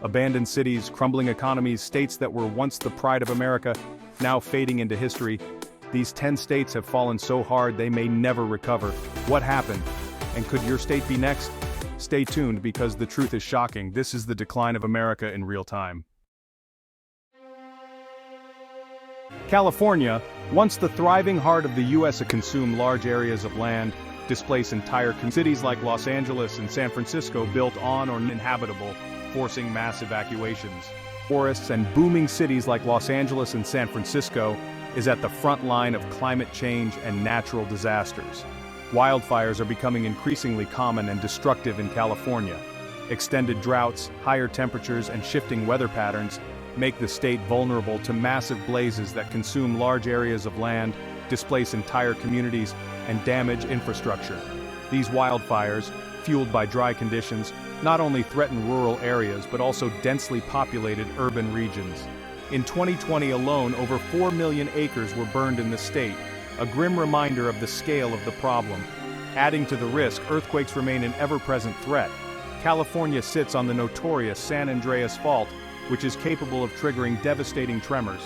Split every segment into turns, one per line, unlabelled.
Abandoned cities, crumbling economies, states that were once the pride of America, now fading into history. These 10 states have fallen so hard they may never recover. What happened? And could your state be next? Stay tuned because the truth is shocking. This is the decline of America in real time. California, once the thriving heart of the U.S., consumed large areas of land, displace entire cities like Los Angeles and San Francisco built on or uninhabitable, forcing mass evacuations. Forests and booming cities like Los Angeles and San Francisco is at the front line of climate change and natural disasters. Wildfires are becoming increasingly common and destructive in California. Extended droughts, higher temperatures, and shifting weather patterns make the state vulnerable to massive blazes that consume large areas of land, displace entire communities, and damage infrastructure. These wildfires, fueled by dry conditions, not only threaten rural areas but also densely populated urban regions. In 2020 alone, over 4 million acres were burned in the state, a grim reminder of the scale of the problem. Adding to the risk, earthquakes remain an ever-present threat. California sits on the notorious San Andreas Fault, which is capable of triggering devastating tremors.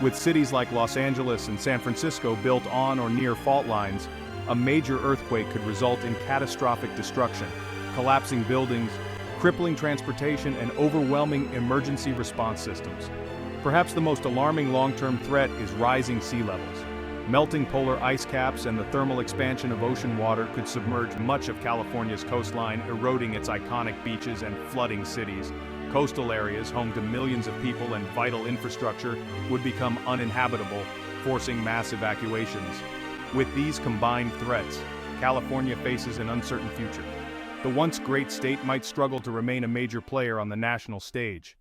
With cities like Los Angeles and San Francisco built on or near fault lines, a major earthquake could result in catastrophic destruction, collapsing buildings, crippling transportation, and overwhelming emergency response systems. Perhaps the most alarming long-term threat is rising sea levels. Melting polar ice caps and the thermal expansion of ocean water could submerge much of California's coastline, eroding its iconic beaches and flooding cities. Coastal areas, home to millions of people and vital infrastructure, would become uninhabitable, forcing mass evacuations. With these combined threats, California faces an uncertain future. The once great state might struggle to remain a major player on the national stage.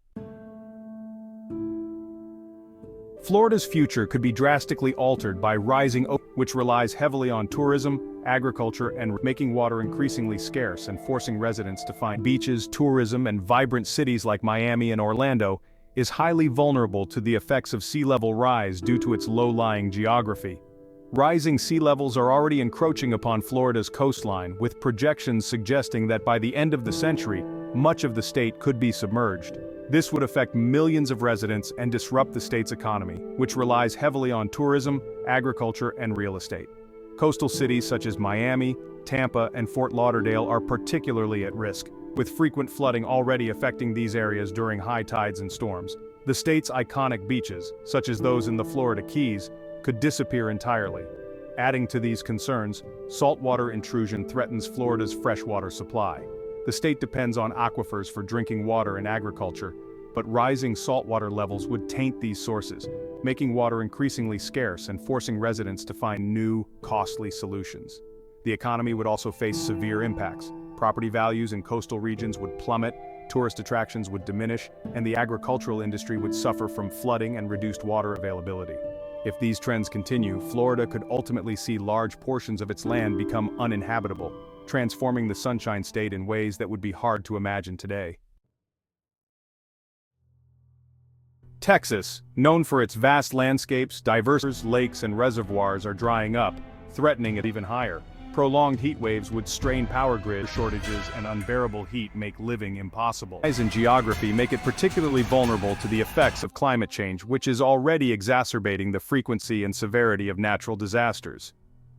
Florida's future could be drastically altered by rising which relies heavily on tourism, agriculture, and making water increasingly scarce and forcing residents to find beaches. Tourism and vibrant cities like Miami and Orlando is highly vulnerable to the effects of sea level rise due to its low-lying geography. Rising sea levels are already encroaching upon Florida's coastline, with projections suggesting that by the end of the century, much of the state could be submerged. This would affect millions of residents and disrupt the state's economy, which relies heavily on tourism, agriculture, and real estate. Coastal cities such as Miami, Tampa, and Fort Lauderdale are particularly at risk, with frequent flooding already affecting these areas during high tides and storms. The state's iconic beaches, such as those in the Florida Keys, could disappear entirely. Adding to these concerns, saltwater intrusion threatens Florida's freshwater supply. The state depends on aquifers for drinking water and agriculture, but rising saltwater levels would taint these sources, making water increasingly scarce and forcing residents to find new, costly solutions. The economy would also face severe impacts. Property values in coastal regions would plummet, tourist attractions would diminish, and the agricultural industry would suffer from flooding and reduced water availability. If these trends continue, Florida could ultimately see large portions of its land become uninhabitable, transforming the Sunshine State in ways that would be hard to imagine today. Texas, known for its vast landscapes, diverse lakes and reservoirs are drying up, threatening it even higher. Prolonged heat waves would strain power grid shortages, and unbearable heat make living impossible. Rise in geography make it particularly vulnerable to the effects of climate change, which is already exacerbating the frequency and severity of natural disasters.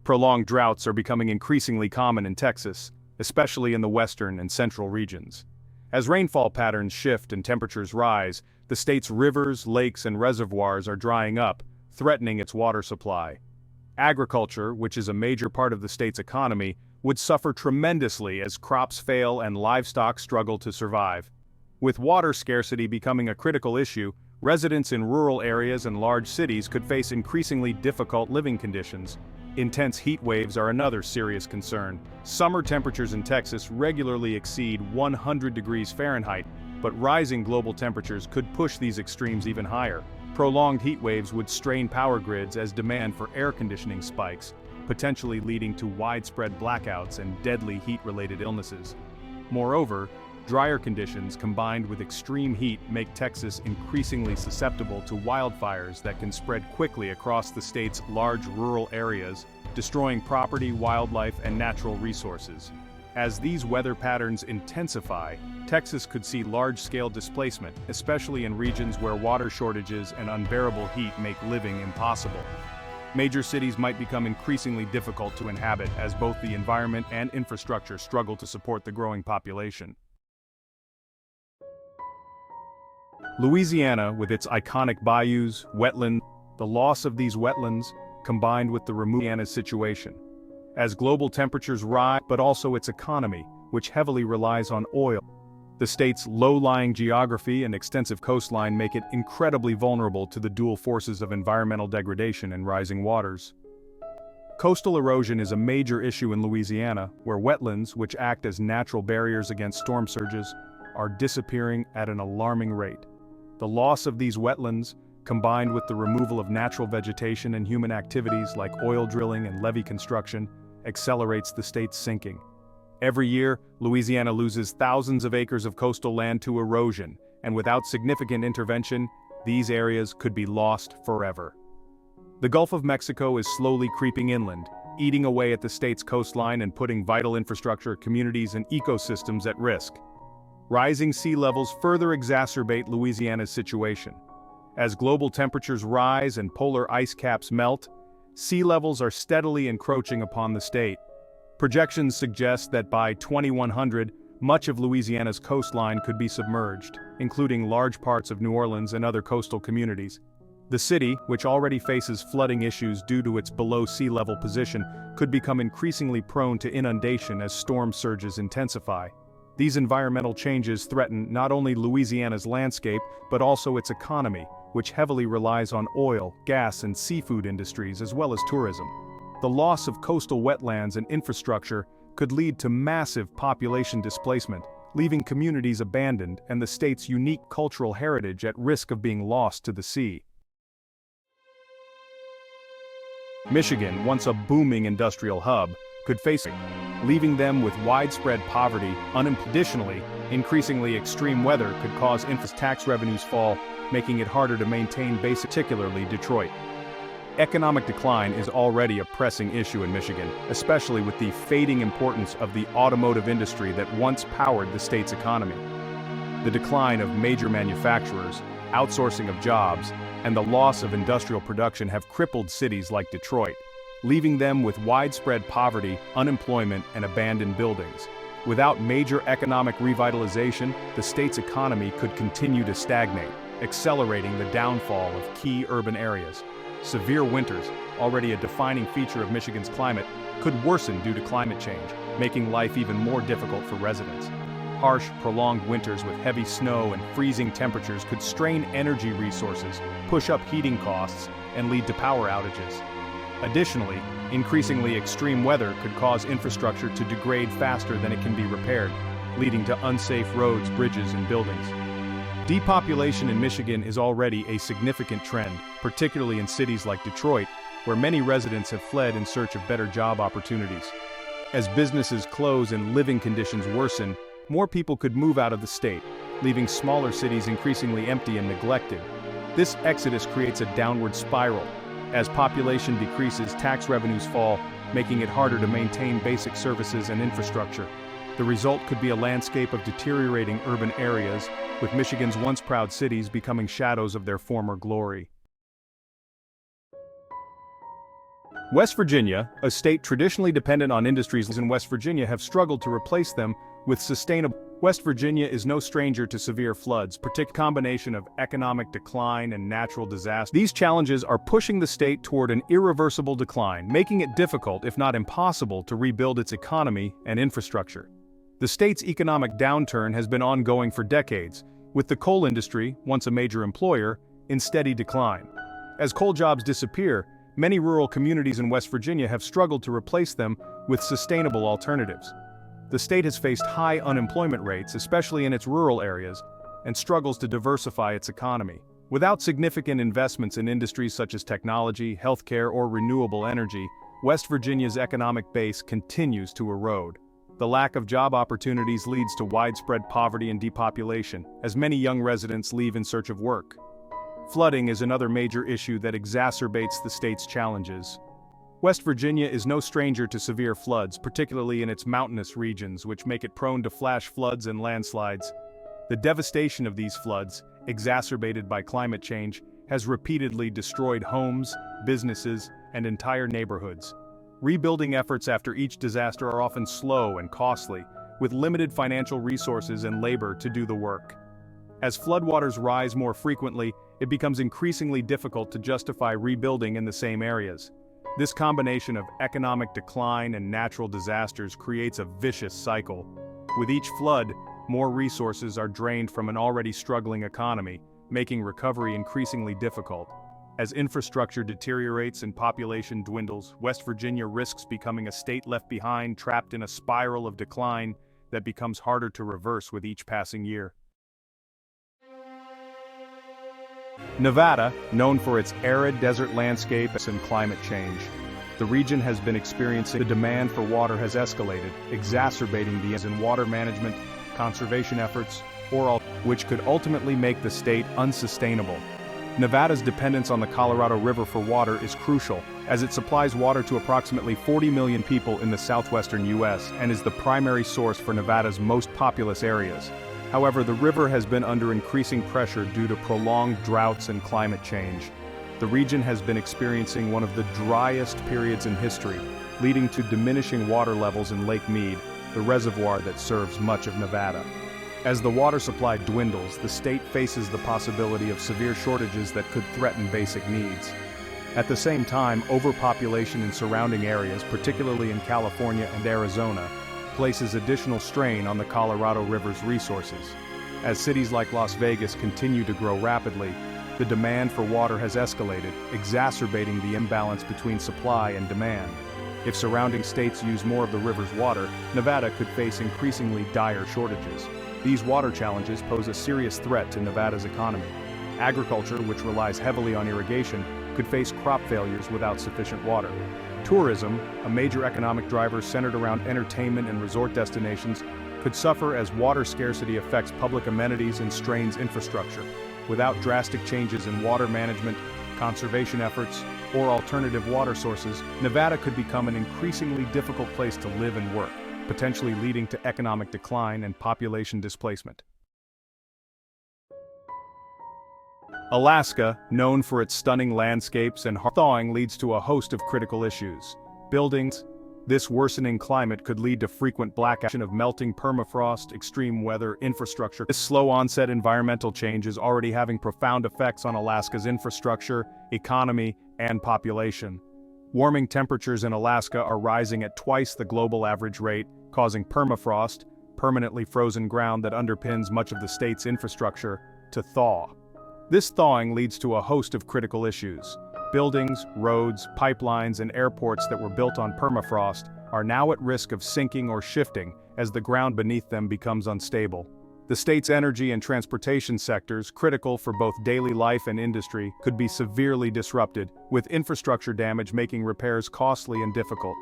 Prolonged droughts are becoming increasingly common in Texas, especially in the western and central regions. As rainfall patterns shift and temperatures rise, the state's rivers, lakes, and reservoirs are drying up, threatening its water supply. Agriculture, which is a major part of the state's economy, would suffer tremendously as crops fail and livestock struggle to survive. With water scarcity becoming a critical issue, residents in rural areas and large cities could face increasingly difficult living conditions. Intense heat waves are another serious concern. Summer temperatures in Texas regularly exceed 100 degrees Fahrenheit, but rising global temperatures could push these extremes even higher. Prolonged heat waves would strain power grids as demand for air conditioning spikes, potentially leading to widespread blackouts and deadly heat-related illnesses. Moreover, drier conditions combined with extreme heat make Texas increasingly susceptible to wildfires that can spread quickly across the state's large rural areas, destroying property, wildlife, and natural resources. As these weather patterns intensify, Texas could see large-scale displacement, especially in regions where water shortages and unbearable heat make living impossible. Major cities might become increasingly difficult to inhabit as both the environment and infrastructure struggle to support the growing population. Louisiana, with its iconic bayous, wetlands, the loss of these wetlands, combined with the Louisiana's situation. As global temperatures rise, but also its economy, which heavily relies on oil. The state's low-lying geography and extensive coastline make it incredibly vulnerable to the dual forces of environmental degradation and rising waters. Coastal erosion is a major issue in Louisiana, where wetlands, which act as natural barriers against storm surges, are disappearing at an alarming rate. The loss of these wetlands, combined with the removal of natural vegetation and human activities like oil drilling and levee construction, accelerates the state's sinking. Every year, Louisiana loses thousands of acres of coastal land to erosion, and without significant intervention, these areas could be lost forever. The Gulf of Mexico is slowly creeping inland, eating away at the state's coastline and putting vital infrastructure, communities, and ecosystems at risk. Rising sea levels further exacerbate Louisiana's situation. As global temperatures rise and polar ice caps melt, sea levels are steadily encroaching upon the state. Projections suggest that by 2100, much of Louisiana's coastline could be submerged, including large parts of New Orleans and other coastal communities. The city, which already faces flooding issues due to its below sea level position, could become increasingly prone to inundation as storm surges intensify. These environmental changes threaten not only Louisiana's landscape, but also its economy, which heavily relies on oil, gas, and seafood industries as well as tourism. The loss of coastal wetlands and infrastructure could lead to massive population displacement, leaving communities abandoned and the state's unique cultural heritage at risk of being lost to the sea. Michigan, once a booming industrial hub, could face it, leaving them with widespread poverty. Additionally, increasingly extreme weather could cause tax revenues fall, making it harder to maintain particularly Detroit. Economic decline is already a pressing issue in Michigan, especially with the fading importance of the automotive industry that once powered the state's economy. The decline of major manufacturers, outsourcing of jobs, and the loss of industrial production have crippled cities like Detroit, leaving them with widespread poverty, unemployment, and abandoned buildings. Without major economic revitalization, the state's economy could continue to stagnate, accelerating the downfall of key urban areas. Severe winters, already a defining feature of Michigan's climate, could worsen due to climate change, making life even more difficult for residents. Harsh, prolonged winters with heavy snow and freezing temperatures could strain energy resources, push up heating costs, and lead to power outages. Additionally, increasingly extreme weather could cause infrastructure to degrade faster than it can be repaired, leading to unsafe roads, bridges, and buildings. Depopulation in Michigan is already a significant trend, particularly in cities like Detroit, where many residents have fled in search of better job opportunities. As businesses close and living conditions worsen, more people could move out of the state, leaving smaller cities increasingly empty and neglected. This exodus creates a downward spiral. As population decreases, tax revenues fall, making it harder to maintain basic services and infrastructure. The result could be a landscape of deteriorating urban areas, with Michigan's once proud cities becoming shadows of their former glory. West Virginia, a state traditionally dependent on industries in West Virginia, have struggled to replace them with sustainable. West Virginia is no stranger to severe floods, particularly a combination of economic decline and natural disaster. These challenges are pushing the state toward an irreversible decline, making it difficult, if not impossible, to rebuild its economy and infrastructure. The state's economic downturn has been ongoing for decades, with the coal industry, once a major employer, in steady decline. As coal jobs disappear, many rural communities in West Virginia have struggled to replace them with sustainable alternatives. The state has faced high unemployment rates, especially in its rural areas, and struggles to diversify its economy. Without significant investments in industries such as technology, healthcare, or renewable energy, West Virginia's economic base continues to erode. The lack of job opportunities leads to widespread poverty and depopulation, as many young residents leave in search of work. Flooding is another major issue that exacerbates the state's challenges. West Virginia is no stranger to severe floods, particularly in its mountainous regions, which make it prone to flash floods and landslides. The devastation of these floods, exacerbated by climate change, has repeatedly destroyed homes, businesses, and entire neighborhoods. Rebuilding efforts after each disaster are often slow and costly, with limited financial resources and labor to do the work. As floodwaters rise more frequently, it becomes increasingly difficult to justify rebuilding in the same areas. This combination of economic decline and natural disasters creates a vicious cycle. With each flood, more resources are drained from an already struggling economy, making recovery increasingly difficult. As infrastructure deteriorates and population dwindles, West Virginia risks becoming a state left behind, trapped in a spiral of decline that becomes harder to reverse with each passing year. Nevada, known for its arid desert landscapes and climate change. The region has been experiencing the demand for water has escalated, exacerbating the in water management, conservation efforts, which could ultimately make the state unsustainable. Nevada's dependence on the Colorado River for water is crucial, as it supplies water to approximately 40 million people in the southwestern U.S. and is the primary source for Nevada's most populous areas. However, the river has been under increasing pressure due to prolonged droughts and climate change. The region has been experiencing one of the driest periods in history, leading to diminishing water levels in Lake Mead, the reservoir that serves much of Nevada. As the water supply dwindles, the state faces the possibility of severe shortages that could threaten basic needs. At the same time, overpopulation in surrounding areas, particularly in California and Arizona, places additional strain on the Colorado River's resources. As cities like Las Vegas continue to grow rapidly, the demand for water has escalated, exacerbating the imbalance between supply and demand. If surrounding states use more of the river's water, Nevada could face increasingly dire shortages. These water challenges pose a serious threat to Nevada's economy. Agriculture, which relies heavily on irrigation, could face crop failures without sufficient water. Tourism, a major economic driver centered around entertainment and resort destinations, could suffer as water scarcity affects public amenities and strains infrastructure. Without drastic changes in water management, conservation efforts, or alternative water sources, Nevada could become an increasingly difficult place to live and work, potentially leading to economic decline and population displacement. Alaska, known for its stunning landscapes and thawing, leads to a host of critical issues. Buildings. This worsening climate could lead to frequent blackouts of melting permafrost, extreme weather, infrastructure. This slow-onset environmental change is already having profound effects on Alaska's infrastructure, economy, and population. Warming temperatures in Alaska are rising at twice the global average rate, causing permafrost, permanently frozen ground that underpins much of the state's infrastructure, to thaw. This thawing leads to a host of critical issues. Buildings, roads, pipelines, and airports that were built on permafrost are now at risk of sinking or shifting as the ground beneath them becomes unstable. The state's energy and transportation sectors, critical for both daily life and industry, could be severely disrupted, with infrastructure damage making repairs costly and difficult.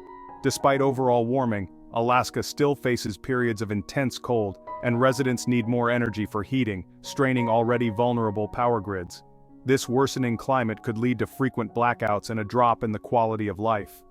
Despite overall warming, Alaska still faces periods of intense cold, and residents need more energy for heating, straining already vulnerable power grids. This worsening climate could lead to frequent blackouts and a drop in the quality of life.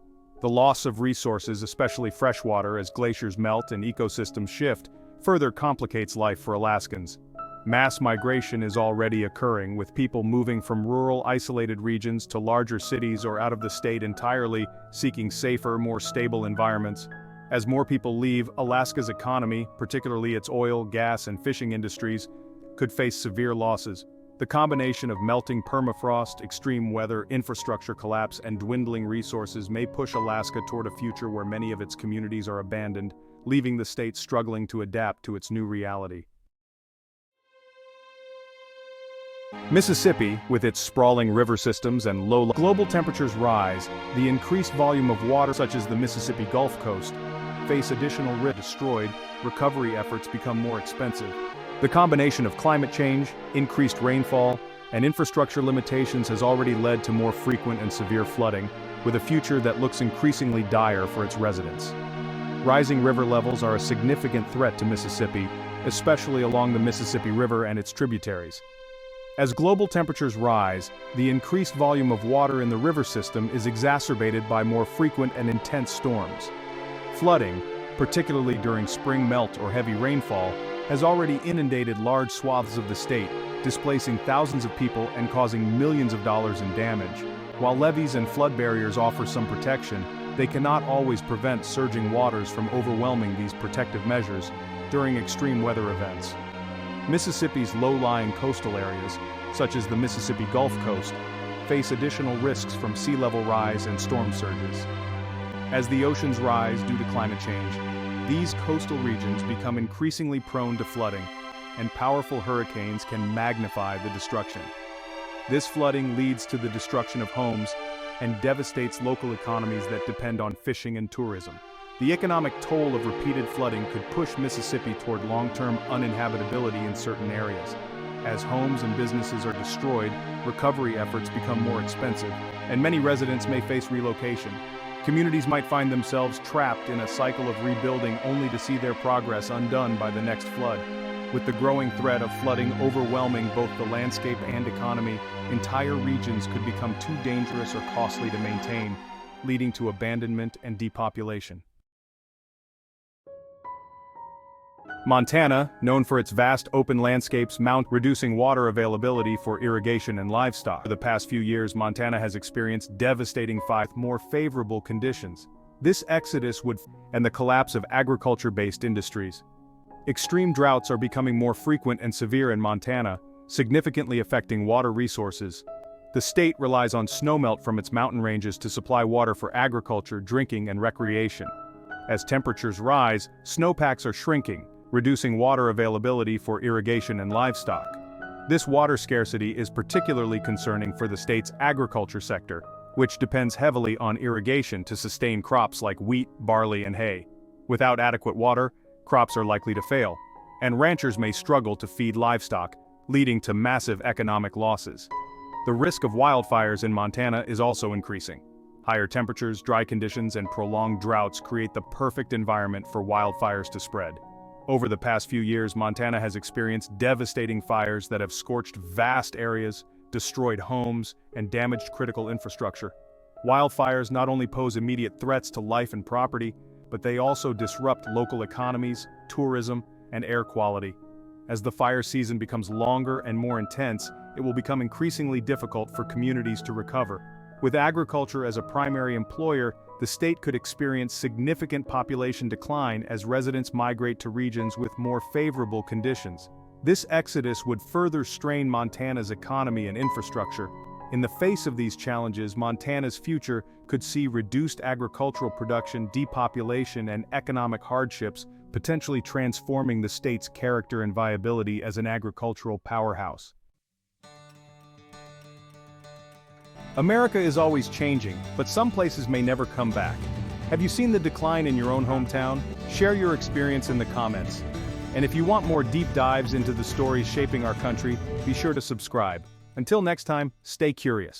The loss of resources, especially freshwater, as glaciers melt and ecosystems shift, further complicates life for Alaskans. Mass migration is already occurring, with people moving from rural, isolated regions to larger cities or out of the state entirely, seeking safer, more stable environments. As more people leave, Alaska's economy, particularly its oil, gas, and fishing industries, could face severe losses. The combination of melting permafrost, extreme weather, infrastructure collapse, and dwindling resources may push Alaska toward a future where many of its communities are abandoned, leaving the state struggling to adapt to its new reality. Mississippi, with its sprawling river systems and low global temperatures rise, the increased volume of water such as the Mississippi Gulf Coast face additional risk. Destroyed, recovery efforts become more expensive. The combination of climate change, increased rainfall, and infrastructure limitations has already led to more frequent and severe flooding, with a future that looks increasingly dire for its residents. Rising river levels are a significant threat to Mississippi, especially along the Mississippi River and its tributaries. As global temperatures rise, the increased volume of water in the river system is exacerbated by more frequent and intense storms. Flooding, particularly during spring melt or heavy rainfall, has already inundated large swaths of the state, displacing thousands of people and causing millions of dollars in damage. While levees and flood barriers offer some protection, they cannot always prevent surging waters from overwhelming these protective measures during extreme weather events. Mississippi's low-lying coastal areas, such as the Mississippi Gulf Coast, face additional risks from sea level rise and storm surges. As the oceans rise due to climate change, these coastal regions become increasingly prone to flooding, and powerful hurricanes can magnify the destruction. This flooding leads to the destruction of homes and devastates local economies that depend on fishing and tourism. The economic toll of repeated flooding could push Mississippi toward long-term uninhabitability in certain areas. As homes and businesses are destroyed, recovery efforts become more expensive, and many residents may face relocation. Communities might find themselves trapped in a cycle of rebuilding only to see their progress undone by the next flood. With the growing threat of flooding overwhelming both the landscape and economy, entire regions could become too dangerous or costly to maintain, leading to abandonment and depopulation. Montana, known for its vast open landscapes, reducing water availability for irrigation and livestock. For the past few years, Montana has experienced devastating more favorable conditions. This exodus and the collapse of agriculture-based industries. Extreme droughts are becoming more frequent and severe in Montana, significantly affecting water resources. The state relies on snowmelt from its mountain ranges to supply water for agriculture, drinking, and recreation. As temperatures rise, snowpacks are shrinking, reducing water availability for irrigation and livestock. This water scarcity is particularly concerning for the state's agriculture sector, which depends heavily on irrigation to sustain crops like wheat, barley, and hay. Without adequate water, crops are likely to fail, and ranchers may struggle to feed livestock, leading to massive economic losses. The risk of wildfires in Montana is also increasing. Higher temperatures, dry conditions, and prolonged droughts create the perfect environment for wildfires to spread. Over the past few years, Montana has experienced devastating fires that have scorched vast areas, destroyed homes, and damaged critical infrastructure. Wildfires not only pose immediate threats to life and property, but they also disrupt local economies, tourism, and air quality. As the fire season becomes longer and more intense, it will become increasingly difficult for communities to recover. With agriculture as a primary employer, the state could experience significant population decline as residents migrate to regions with more favorable conditions. This exodus would further strain Montana's economy and infrastructure. In the face of these challenges, Montana's future could see reduced agricultural production, depopulation, and economic hardships, potentially transforming the state's character and viability as an agricultural powerhouse. America is always changing, but some places may never come back. Have you seen the decline in your own hometown? Share your experience in the comments. And if you want more deep dives into the stories shaping our country, be sure to subscribe. Until next time, stay curious.